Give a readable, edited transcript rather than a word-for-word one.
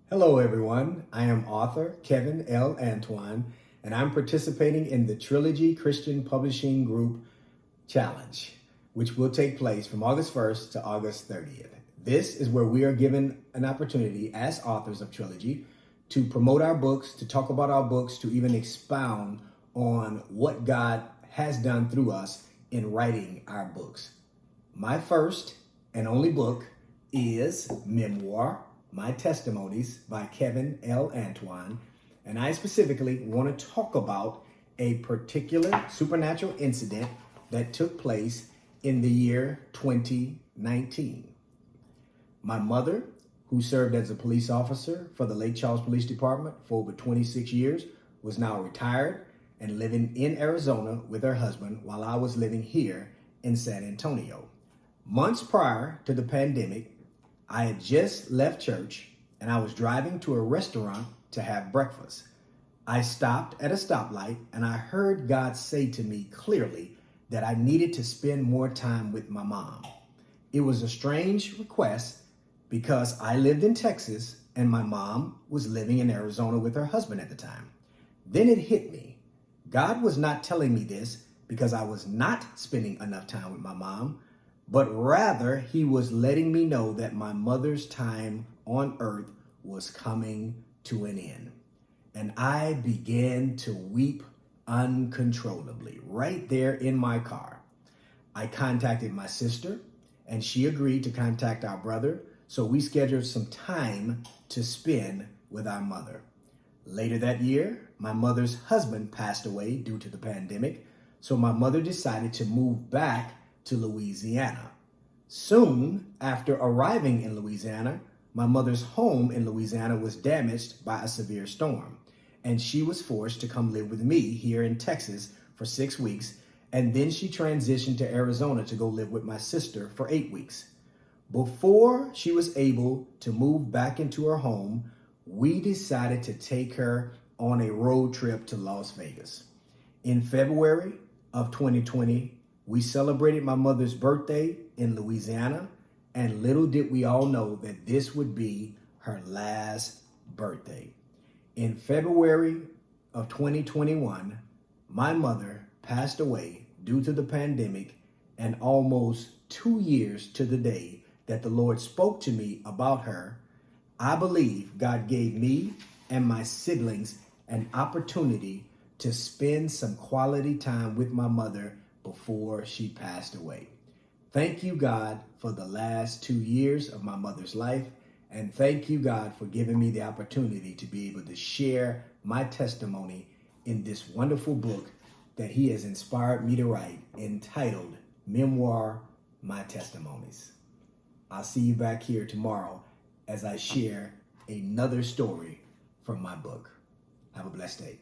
Hello everyone, I am author Kevin L. Antoine, and I'm participating in the Trilogy Christian Publishing Group Challenge, which will take place from August 1st to August 30th. This is where we are given an opportunity as authors of Trilogy to promote our books, to talk about our books, to even expound on what God has done through us in writing our books. My first and only book is MEMOIR, My Testimonies by Kevin L. Antoine, and I specifically want to talk about a particular supernatural incident that took place in the year 2019. My mother, who served as a police officer for the Lake Charles Police Department for over 26 years, was now retired and living in Arizona with her husband while I was living here in San Antonio. Months prior to the pandemic, I had just left church and I was driving to a restaurant to have breakfast. I stopped at a stoplight and I heard God say to me clearly that I needed to spend more time with my mom. It was a strange request because I lived in Texas and my mom was living in Arizona with her husband at the time. Then it hit me. God was not telling me this because I was not spending enough time with my mom, but rather he was letting me know that my mother's time on earth was coming to an end. And I began to weep uncontrollably right there in my car. I contacted my sister and she agreed to contact our brother, so we scheduled some time to spend with our mother. Later that year, my mother's husband passed away due to the pandemic, so my mother decided to move back to Louisiana. Soon after arriving in Louisiana, my mother's home in Louisiana was damaged by a severe storm, and she was forced to come live with me here in Texas for 6 weeks, and then she transitioned to Arizona to go live with my sister for 8 weeks. Before she was able to move back into her home, we decided to take her on a road trip to Las Vegas. In February of 2020, we celebrated my mother's birthday in Louisiana, and little did we all know that this would be her last birthday. In February of 2021, my mother passed away due to the pandemic, and almost 2 years to the day that the Lord spoke to me about her, I believe God gave me and my siblings an opportunity to spend some quality time with my mother before she passed away. Thank you, God, for the last 2 years of my mother's life. And thank you, God, for giving me the opportunity to be able to share my testimony in this wonderful book that he has inspired me to write, entitled MEMOIR, My Testimonies. I'll see you back here tomorrow as I share another story from my book. Have a blessed day.